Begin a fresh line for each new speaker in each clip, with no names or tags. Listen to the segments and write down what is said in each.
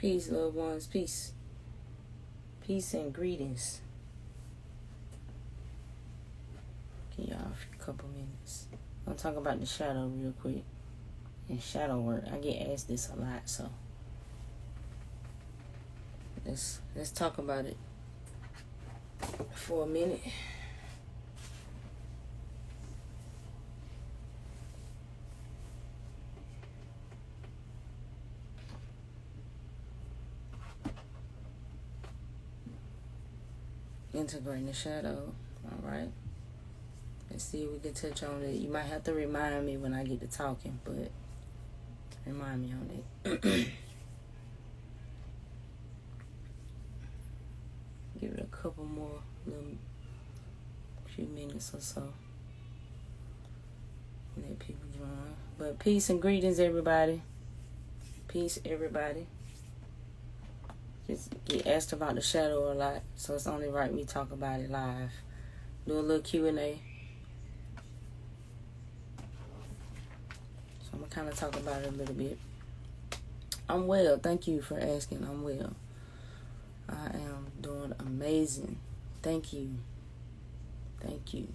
Peace, loved ones. Peace. Peace and greetings. Give y'all a couple minutes. I'm talking about the shadow real quick. And shadow work. I get asked this a lot, so let's talk about it for a minute. Integrating the shadow. Alright. Let's see if we can touch on it. You might have to remind me when I get to talking, but remind me on it. Give it a couple more few minutes or so. Let people join. But peace and greetings, everybody. Peace, everybody. Just get asked about the shadow a lot, so it's only right we talk about it live. Do a little Q&A. So I'm gonna kind of talk about it a little bit. I'm well. Thank you for asking. I'm well. I am doing amazing. Thank you. Thank you.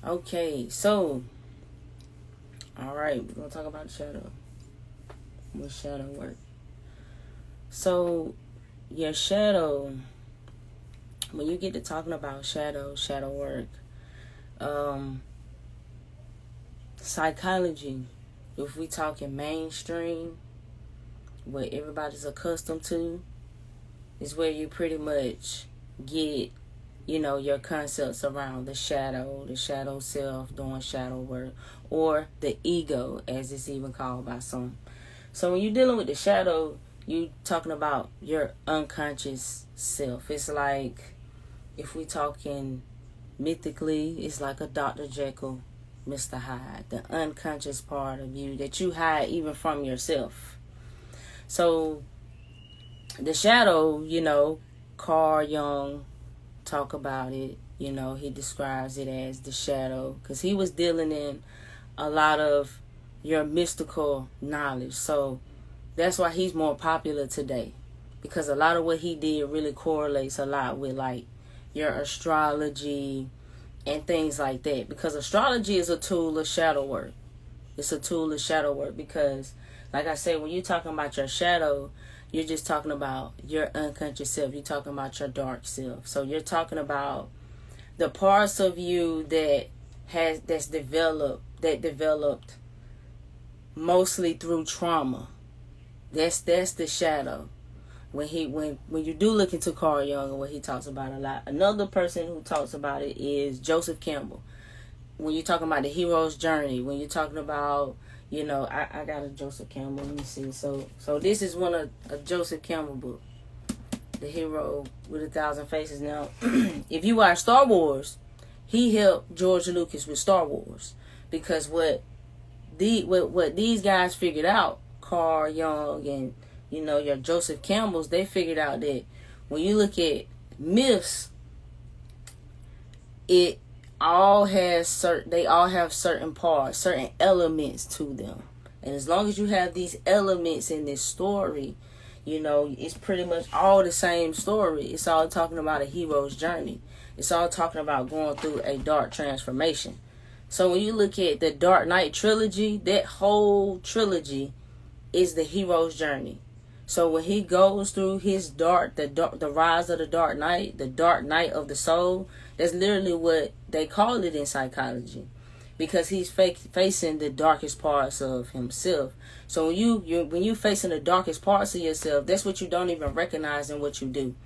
Okay, so alright, we're gonna talk about the shadow. What shadow work? So your shadow, when you get to talking about shadow work, psychology, if we talking mainstream, what everybody's accustomed to, is where you pretty much get, your concepts around the shadow self doing shadow work, or the ego, as it's even called by some. So when you're dealing with the shadow, you talking about your unconscious self. It's like, if we talking mythically, it's like a Dr. Jekyll, Mr. Hyde, the unconscious part of you that you hide even from yourself. So the shadow, Carl Jung talk about it. He describes it as the shadow because he was dealing in a lot of your mystical knowledge. So that's why he's more popular today, because a lot of what he did really correlates a lot with like your astrology and things like that, because astrology is a tool of shadow work. It's a tool of shadow work because, like I said, when you're talking about your shadow, you're just talking about your unconscious self. You're talking about your dark self. So you're talking about the parts of you that developed mostly through trauma. That's the shadow. When you do look into Carl Jung and what he talks about a lot, another person who talks about it is Joseph Campbell. When you're talking about the hero's journey, when you're talking about, I got a Joseph Campbell. Let me see. So this is one of a Joseph Campbell book, The Hero with 1,000 Faces. Now, if you watch Star Wars, he helped George Lucas with Star Wars, because what these guys figured out, Carl Jung and your Joseph Campbells, they figured out that when you look at myths, they all have certain parts, certain elements to them. And as long as you have these elements in this story, it's pretty much all the same story. It's all talking about a hero's journey. It's all talking about going through a dark transformation. So when you look at the Dark Knight trilogy, that whole trilogy is the hero's journey. So when he goes through his the rise of the Dark Knight, the Dark Night of the soul, that's literally what they call it in psychology, because he's facing the darkest parts of himself. So when you facing the darkest parts of yourself, that's what you don't even recognize in what you do.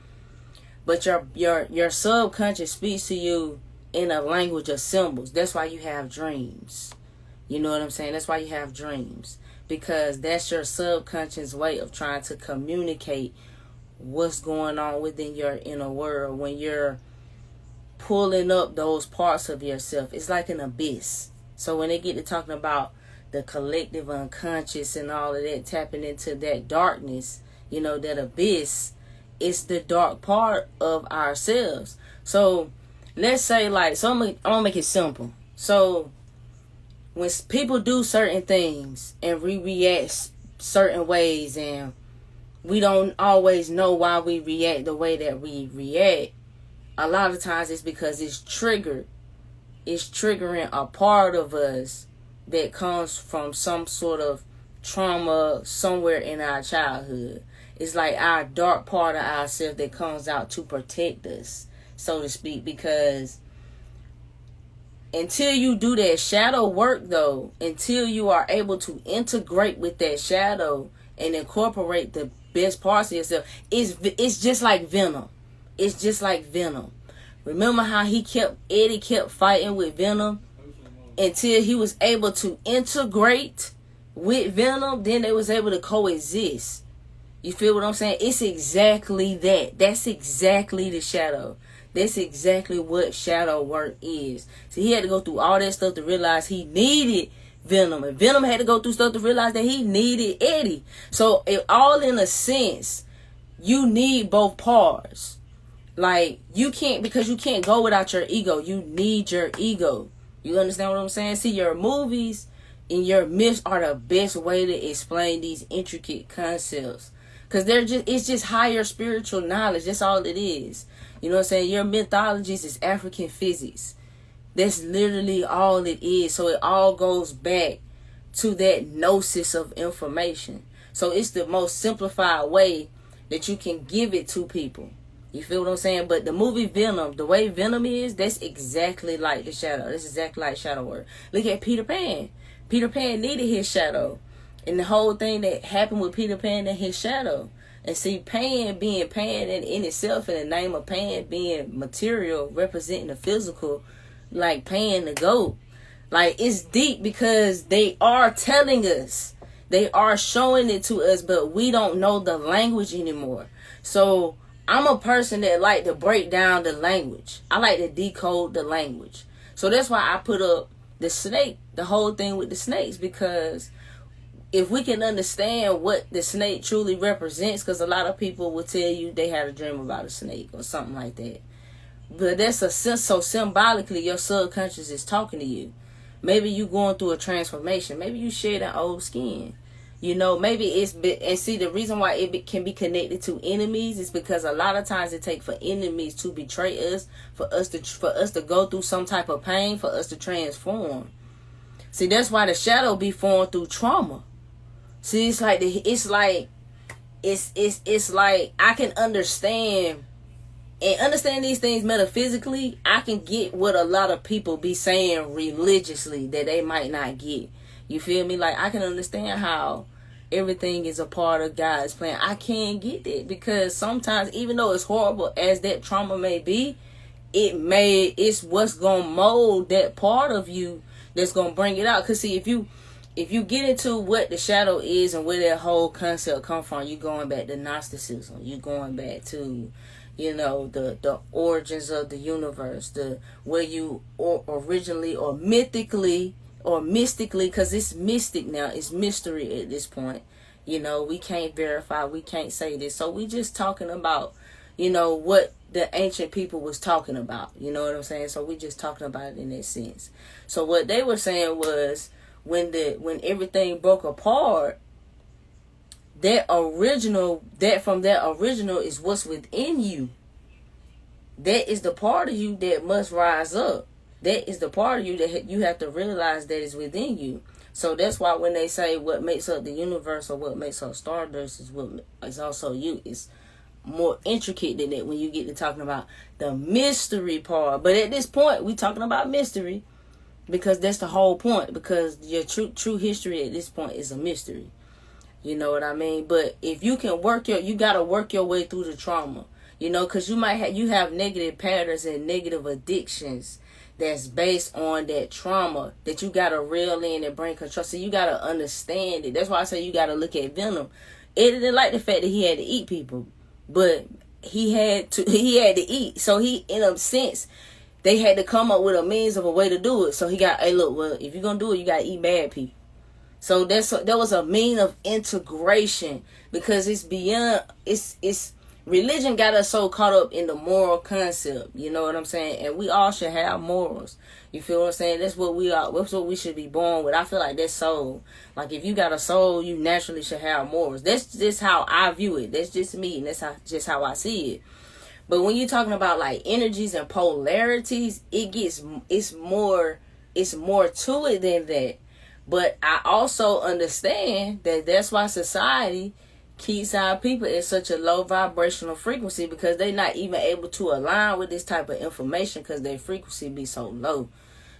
But your subconscious speaks to you in a language of symbols. That's why you have dreams. You know what I'm saying? That's why you have dreams. Because that's your subconscious way of trying to communicate what's going on within your inner world. When you're pulling up those parts of yourself, it's like an abyss. So when they get to talking about the collective unconscious and all of that, tapping into that darkness, that abyss, it's the dark part of ourselves. So let's say, I'm gonna make it simple. So when people do certain things and we react certain ways, and we don't always know why we react the way that we react. A lot of times it's because it's triggered. It's triggering a part of us that comes from some sort of trauma somewhere in our childhood. It's like our dark part of ourselves that comes out to protect us, so to speak. Because until you do that shadow work, though, until you are able to integrate with that shadow and incorporate the best parts of yourself, it's just like Venom. It's just like Venom. Remember how Eddie kept fighting with Venom until he was able to integrate with Venom, then they was able to coexist. You feel what I'm saying? It's exactly that. That's exactly the shadow. That's exactly what shadow work is. So he had to go through all that stuff to realize he needed Venom. And Venom had to go through stuff to realize that he needed Eddie. So all in a sense, you need both parts. Like, you can't go without your ego. You need your ego. You understand what I'm saying? See, your movies and your myths are the best way to explain these intricate concepts. Because it's just higher spiritual knowledge. That's all it is. You know what I'm saying? Your mythologies is African physics. That's literally all it is. So it all goes back to that gnosis of information. So it's the most simplified way that you can give it to people. You feel what I'm saying? But the movie Venom, the way Venom is, that's exactly like the shadow. That's exactly like shadow work. Look at Peter Pan. Peter Pan needed his shadow. And the whole thing that happened with Peter Pan and his shadow. And see, Pan being Pan in itself, in the name of Pan being material, representing the physical, like Pan the goat. Like, it's deep because they are telling us. They are showing it to us, but we don't know the language anymore. So I'm a person that like to break down the language. I like to decode the language. So that's why I put up the snake, the whole thing with the snakes, because if we can understand what the snake truly represents, because a lot of people will tell you they had a dream about a snake or something like that. But that's a sense, so symbolically your subconscious is talking to you. Maybe you going through a transformation. Maybe you shed an old skin. You know, maybe and see, the reason why it can be connected to enemies is because a lot of times it takes for enemies to betray us, for us to go through some type of pain, for us to transform. See, that's why the shadow be formed through trauma. See, it's like I can understand these things metaphysically. I can get what a lot of people be saying religiously that they might not get. You feel me? Like, I can understand how everything is a part of God's plan. I can't get it because sometimes, even though it's horrible as that trauma may be, it's what's gonna mold that part of you that's gonna bring it out. Because see, if you get into what the shadow is and where that whole concept come from, you going back to Gnosticism. You going back to, you know, the origins of the universe, where you originally or mythically or mystically, because it's mystic now, it's mystery at this point. You know, we can't verify, we can't say this. So we just talking about, you know, what the ancient people was talking about. You know what I'm saying? So we just talking about it in that sense. So what they were saying was, when everything broke apart, that from that original is what's within you. That is the part of you that must rise up. That is the part of you that you have to realize that is within you. So that's why when they say what makes up the universe or what makes up Stardust is what is also you, it's more intricate than that when you get to talking about the mystery part. But at this point, we talking about mystery because that's the whole point. Because your true history at this point is a mystery. You know what I mean? But if you can you gotta work your way through the trauma. You know, because you have negative patterns and negative addictions that's based on that trauma that you gotta reel in and bring control. So you gotta understand it. That's why I say you gotta look at Venom. It didn't like the fact that he had to eat people, but he had to eat. So he, in a sense, they had to come up with a means of a way to do it. So he got, hey, look, well, if you're gonna do it, you gotta eat bad people. So that was a mean of integration, because it's beyond, it's religion got us so caught up in the moral concept. You know what I'm saying? And we all should have morals. You feel what I'm saying? That's what we are. That's what we should be born with. I feel like that's soul. Like if you got a soul, you naturally should have morals. That's just how I view it. That's just me, and that's just how I see it. But when you're talking about like energies and polarities, it's more to it than that. But I also understand that that's why society keeps our people at such a low vibrational frequency, because they're not even able to align with this type of information because their frequency be so low.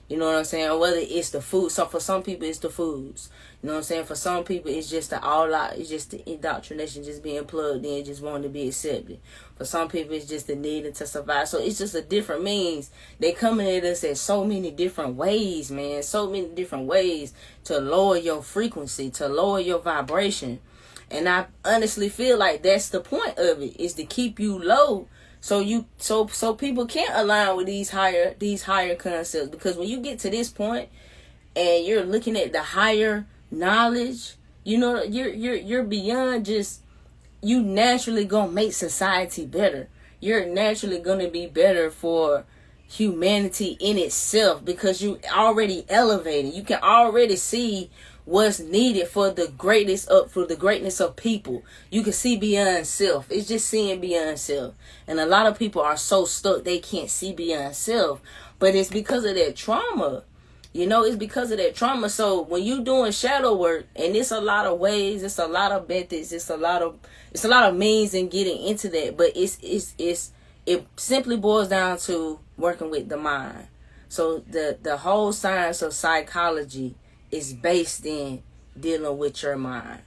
You know what I'm saying? Whether it's the food. So for some people it's the foods. You know what I'm saying? For some people it's just the all out, it's just the indoctrination, just being plugged in, just wanting to be accepted. For some people it's just the needing to survive. So it's just a different means. They coming at us at so many different ways, man. So many different ways to lower your frequency, to lower your vibration. And I honestly feel like that's the point of it, is to keep you low. So people can't align with these higher concepts, because when you get to this point and you're looking at the higher knowledge, you know, you're beyond just, you naturally gonna make society better. You're naturally gonna be better for humanity in itself, because you already elevated. You can already see what's needed for the greatness of people. You can see beyond self. It's just seeing beyond self. And a lot of people are so stuck they can't see beyond self. But it's because of that trauma. You know, it's because of that trauma. So when you doing shadow work, and it's a lot of ways, it's a lot of methods, it's a lot of means in getting into that. But it simply boils down to working with the mind. So the whole science of psychology is based in dealing with your mind.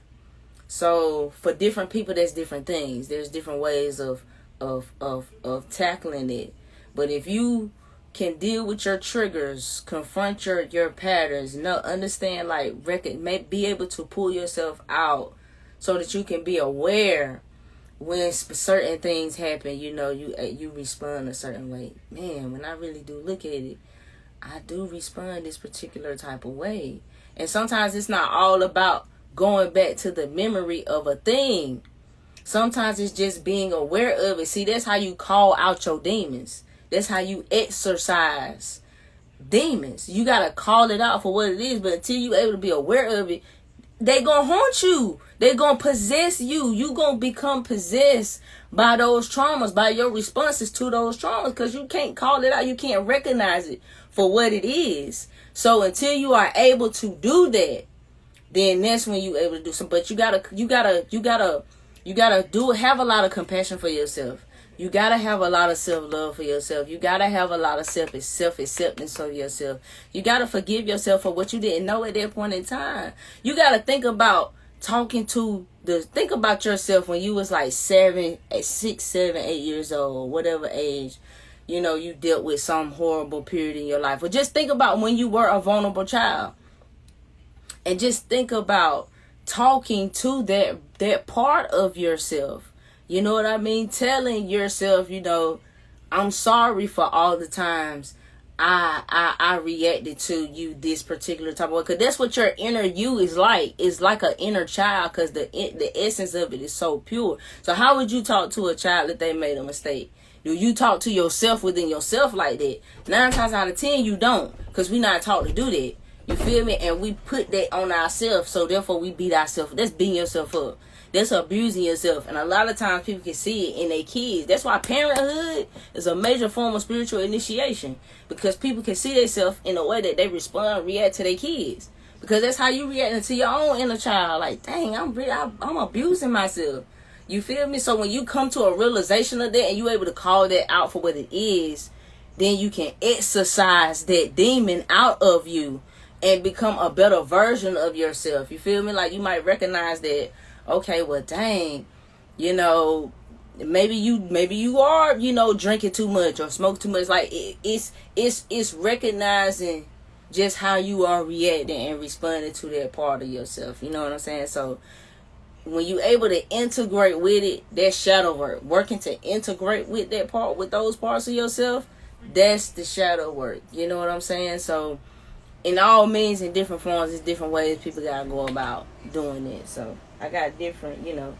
So for different people, there's different things. There's different ways of tackling it. But if you can deal with your triggers, confront your patterns, understand, like, be able to pull yourself out so that you can be aware when certain things happen. You know, you respond a certain way. Man, when I really do look at it, I do respond this particular type of way. And sometimes it's not all about going back to the memory of a thing. Sometimes it's just being aware of it. See, that's how you call out your demons. That's how you exorcise demons. You got to call it out for what it is. But until you're able to be aware of it, they going to haunt you. They going to possess you. You going to become possessed by those traumas, by your responses to those traumas, because you can't call it out. You can't recognize it for what it is. So until you are able to do that, then that's when you're able to do something. But you gotta have a lot of compassion for yourself. You gotta have a lot of self-love for yourself. You gotta have a lot of self-acceptance of yourself. You gotta forgive yourself for what you didn't know at that point in time. You gotta think about think about yourself when you was like 6, 7, 8 years old, whatever age. You know, you dealt with some horrible period in your life. Or just think about when you were a vulnerable child. And just think about talking to that part of yourself. You know what I mean? Telling yourself, you know, I'm sorry for all the times I reacted to you this particular type of way. Because that's what your inner you is like. It's like an inner child, because the essence of it is so pure. So how would you talk to a child if they made a mistake? Do you talk to yourself within yourself like that? 9 times out of 10, you don't, because we not taught to do that. You feel me? And we put that on ourselves, so therefore we beat ourselves. That's beating yourself up. That's abusing yourself. And a lot of times people can see it in their kids. That's why parenthood is a major form of spiritual initiation, because people can see themselves in a way that they react to their kids. Because that's how you react to your own inner child. Like, dang, I'm abusing myself. You feel me? So when you come to a realization of that and you're able to call that out for what it is, then you can exorcise that demon out of you and become a better version of yourself. You feel me? Like, you might recognize that, okay, well, dang, you know, maybe you are, you know, drinking too much or smoke too much. Like, it's recognizing just how you are reacting and responding to that part of yourself. You know what I'm saying? So when you able to integrate with it, that shadow work, working to integrate with that part, with those parts of yourself, that's the shadow work. You know what I'm saying? So in all means, in different forms, there's different ways people gotta go about doing it. So I got different, you know,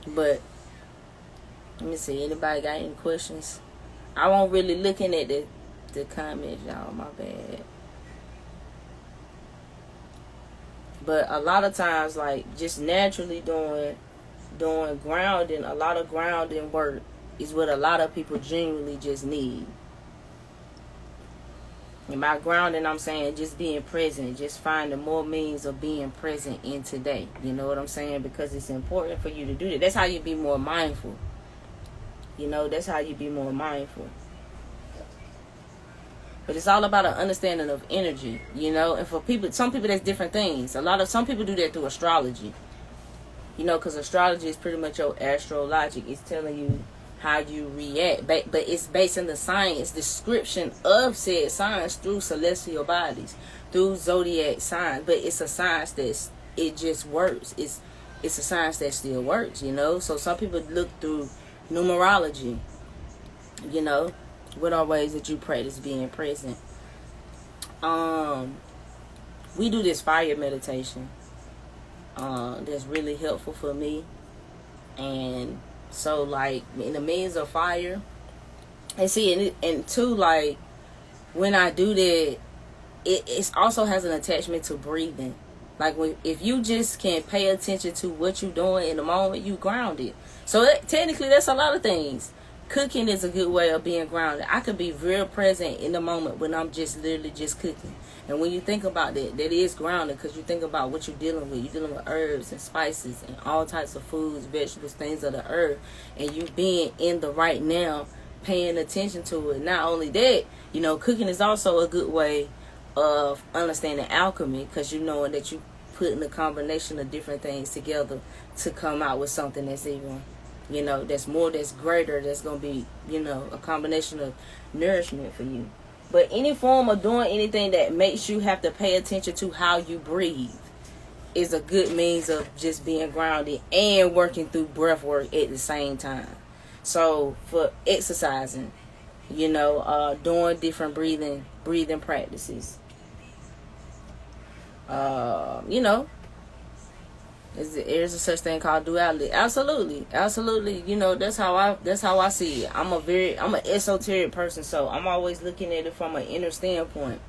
But let me see, anybody got any questions? I won't really looking at the comments, y'all, my bad. But a lot of times, like, just naturally doing grounding, a lot of grounding work is what a lot of people genuinely just need. And by grounding, I'm saying just being present, just finding more means of being present in today. You know what I'm saying? Because it's important for you to do that. That's how you be more mindful. You know, that's how you be more mindful. But it's all about an understanding of energy, you know. And for people, some people, that's different things. Some people do that through astrology. You know, because astrology is pretty much your astrologic. It's telling you how you react. But it's based on the science, description of said signs through celestial bodies, through zodiac signs. But it's a science it just works. It's a science that still works, you know. So some people look through numerology, you know. What are ways that you practice being present? We do this fire meditation. That's really helpful for me. And so, like, in the means of fire, and see, and two, like, when I do that, it also has an attachment to breathing. Like, if you just can pay attention to what you're doing in the moment, you grounded. So technically, that's a lot of things. Cooking is a good way of being grounded. I could be real present in the moment when I'm just literally just cooking. And when you think about that is grounded, because you think about what you're dealing with. You're dealing with herbs and spices and all types of foods, vegetables, things of the earth. And you being in the right now, paying attention to it. Not only that, you know, cooking is also a good way of understanding alchemy, because you know that you putting a combination of different things together to come out with something that's even, you know, that's more, that's greater, that's going to be, you know, a combination of nourishment for you. But any form of doing anything that makes you have to pay attention to how you breathe is a good means of just being grounded and working through breath work at the same time. So for exercising, you know, doing different breathing practices, you know, there's a such thing called duality. Absolutely. You know, that's how I see it. I'm an esoteric person, so I'm always looking at it from an inner standpoint.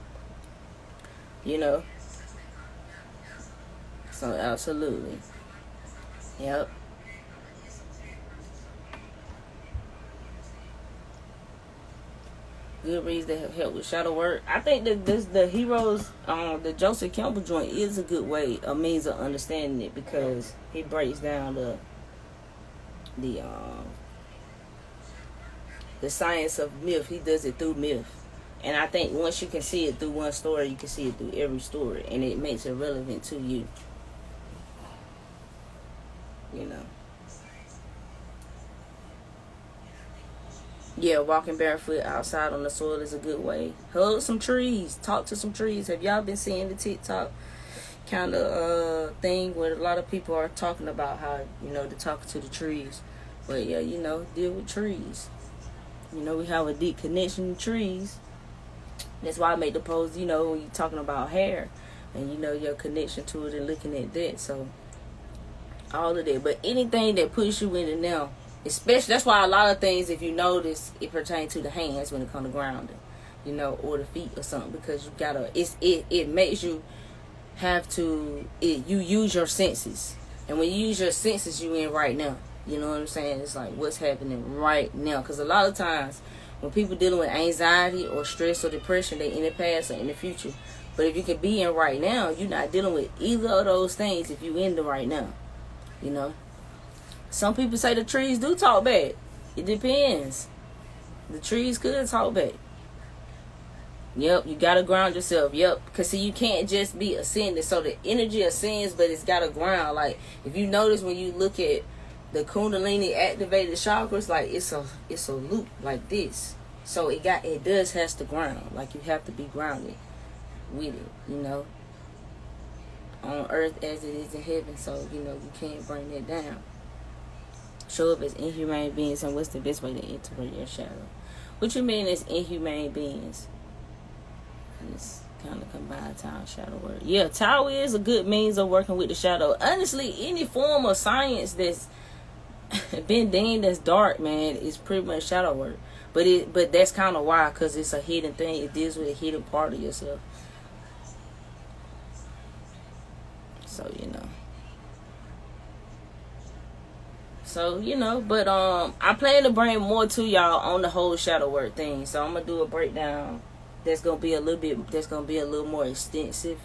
You know. So absolutely. Yep. Good reads that have helped with shadow work. I think that the heroes, the Joseph Campbell joint is a good way, a means of understanding it, because he breaks down the science of myth. He does it through myth, and I think once you can see it through one story, you can see it through every story, and it makes it relevant to you. You know. Yeah, walking barefoot outside on the soil is a good way. Hug some trees. Talk to some trees. Have y'all been seeing the TikTok kind of thing where a lot of people are talking about how, you know, they're talking to the trees? But yeah, you know, deal with trees. You know, we have a deep connection to trees. That's why I made the post, you know, when you're talking about hair and, you know, your connection to it and looking at that. So, all of that. But anything that puts you in the now, especially, that's why a lot of things, if you notice, it pertains to the hands when it comes to grounding, you know, or the feet or something, because you gotta, it makes you have to, you use your senses, and when you use your senses, you in right now. You know what I'm saying? It's like what's happening right now, because a lot of times when people dealing with anxiety or stress or depression, they in the past or in the future. But if you can be in right now, you're not dealing with either of those things if you in the right now. You know. Some people say the trees do talk back. It depends. The trees could talk back. Yep, you gotta ground yourself. Yep, because see, you can't just be ascending. So the energy ascends, but it's gotta ground. Like, if you notice when you look at the Kundalini activated chakras, like it's a loop like this. So it has to ground. Like, you have to be grounded with it. You know, on earth as it is in heaven. So you know you can't bring that down. Show up as inhumane beings, and what's the best way to integrate your shadow? What you mean as inhumane beings? It's kind of combined Tao shadow work. Yeah, Tao is a good means of working with the shadow. Honestly, any form of science that's being deemed as dark, man, is pretty much shadow work. But that's kind of why, because it's a hidden thing. It deals with a hidden part of yourself. So but I plan to bring more to y'all on the whole shadow work thing. So I'm gonna do a breakdown that's gonna be a little more extensive,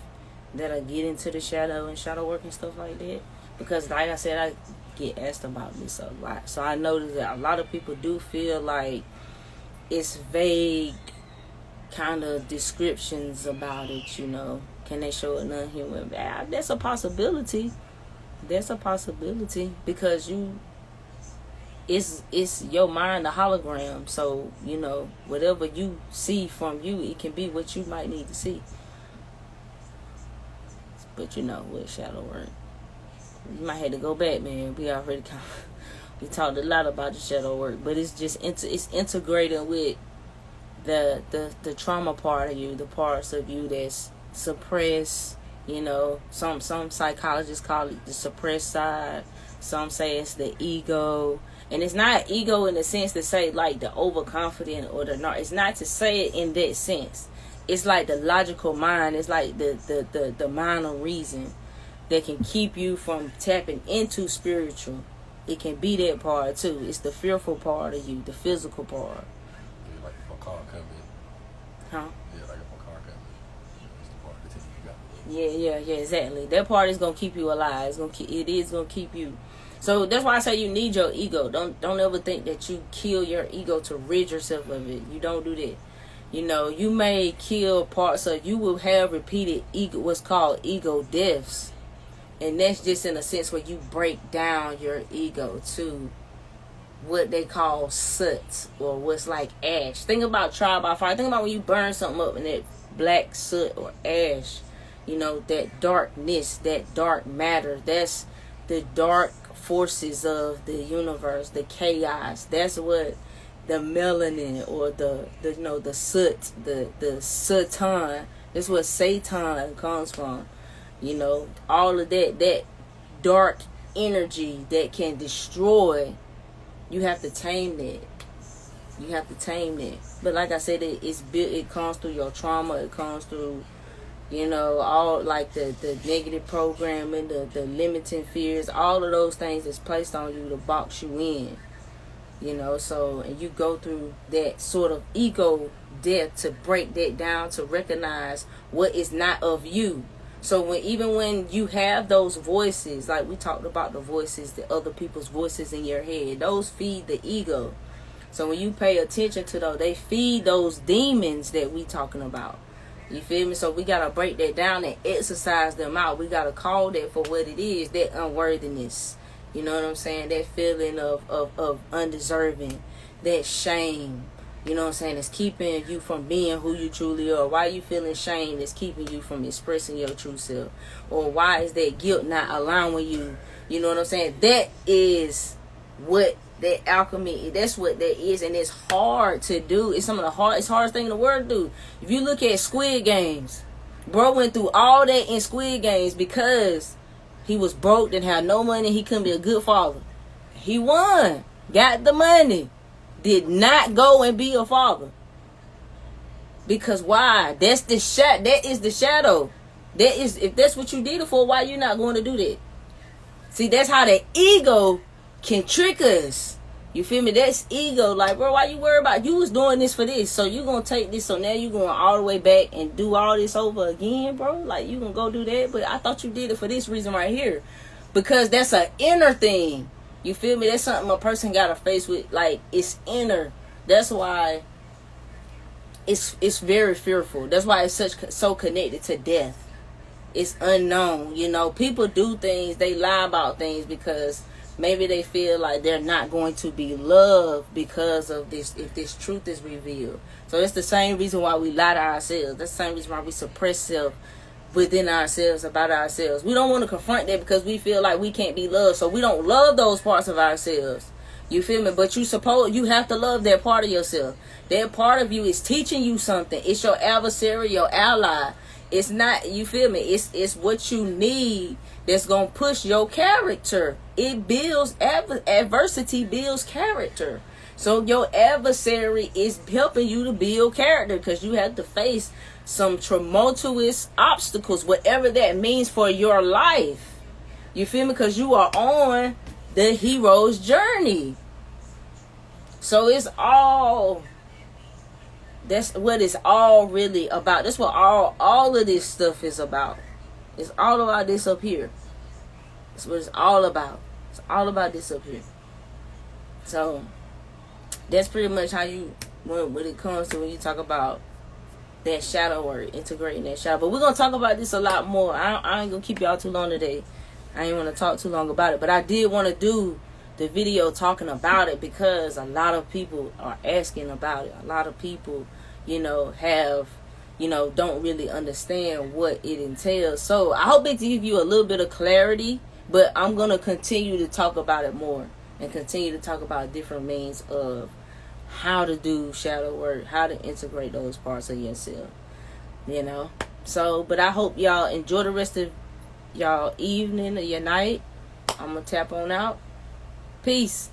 that I get into the shadow and shadow work and stuff like that. Because like I said, I get asked about this a lot. So I noticed that a lot of people do feel like it's vague kind of descriptions about it, Can they show a non-human? That's a possibility. Because it's your mind, a hologram. So, whatever you see from you, it can be what you might need to see. But with shadow work, you might have to go back, man. We talked a lot about the shadow work, but it's just it's integrated with the trauma part of you, the parts of you that's suppressed. Some psychologists call it the suppressed side. Some say it's the ego. And it's not ego in the sense to say like the overconfident or the not. It's not to say it in that sense. It's like the logical mind. It's like the mind of reason that can keep you from tapping into spiritual. It can be that part too. It's the fearful part of you, the physical part.
Yeah, like if a car come in.
Huh?
Yeah, like if a car come in. It's the part that you got.
Yeah, exactly. That part is gonna keep you alive. It is gonna keep you. So that's why I say you need your ego. Don't ever think that you kill your ego to rid yourself of it. You don't do that. You may kill parts of, you will have repeated ego, what's called ego deaths. And that's just in a sense where you break down your ego to what they call soot, or what's like ash. Think about trial by fire. Think about when you burn something up and that black soot or ash, that darkness, that dark matter. That's the dark forces of the universe, the chaos. That's what the melanin or the soot, the Satan. That's what Satan comes from. All of that dark energy that can destroy. You have to tame that. But like I said, it's built. It comes through your trauma. It comes through, all like the negative programming, the limiting fears, all of those things that's placed on you to box you in. So, and you go through that sort of ego death to break that down, to recognize what is not of you. So even when you have those voices, like we talked about the voices, the other people's voices in your head, those feed the ego. So when you pay attention to those, they feed those demons that we talking about. You feel me? So we got to break that down and exercise them out. We got to call that for what it is, that unworthiness. You know what I'm saying? That feeling of undeserving, that shame. You know what I'm saying? It's keeping you from being who you truly are. Why are you feeling shame? It's keeping you from expressing your true self. Or why is that guilt not allowing you? You know what I'm saying? That is what that alchemy, that's what that is. And it's hard to do. It's hardest thing in the world to do. If you look at Squid Games, bro went through all that in Squid Games because he was broke, didn't have no money, he couldn't be a good father. He won. Got the money. Did not go and be a father. Because why? That is the shadow. That is, if that's what you did it for, why you not going to do that? See, that's how the ego can trick us. You feel me? That's ego. Like, bro, why you worry about, you was doing this for this, so you gonna take this, so now you going all the way back and do all this over again, bro? Like, you gonna go do that? But I thought you did it for this reason right here. Because that's an inner thing. You feel me? That's something a person got to face with. Like, it's inner. That's why it's very fearful. That's why it's so connected to death. It's unknown. People do things. They lie about things because maybe they feel like they're not going to be loved because of this, if this truth is revealed. So it's the same reason why we lie to ourselves. That's the same reason why we suppress self within ourselves, about ourselves. We don't want to confront that because we feel like we can't be loved, so we don't love those parts of ourselves. You feel me? But you have to love that part of yourself. That part of you is teaching you something. It's your adversary, your ally. It's not, you feel me? It's what you need that's gonna push your character. It builds adversity builds character. So your adversary is helping you to build character because you have to face some tumultuous obstacles, whatever that means for your life. You feel me? Because you are on the hero's journey. So it's all, that's what it's all really about. That's what all of this stuff is about. It's all about this up here. That's what it's all about. It's all about this up here. So that's pretty much how you, when it comes to when you talk about that shadow work, integrating that shadow. But we're gonna talk about this a lot more. I ain't gonna keep y'all too long today. I ain't want to talk too long about it, but I did want to do the video talking about it because a lot of people are asking about it. A lot of people, have, don't really understand what it entails. So I hope it give you a little bit of clarity, but I'm going to continue to talk about it more and continue to talk about different means of how to do shadow work, how to integrate those parts of yourself, So, but I hope y'all enjoy the rest of y'all evening or your night. I'm going to tap on out. Peace.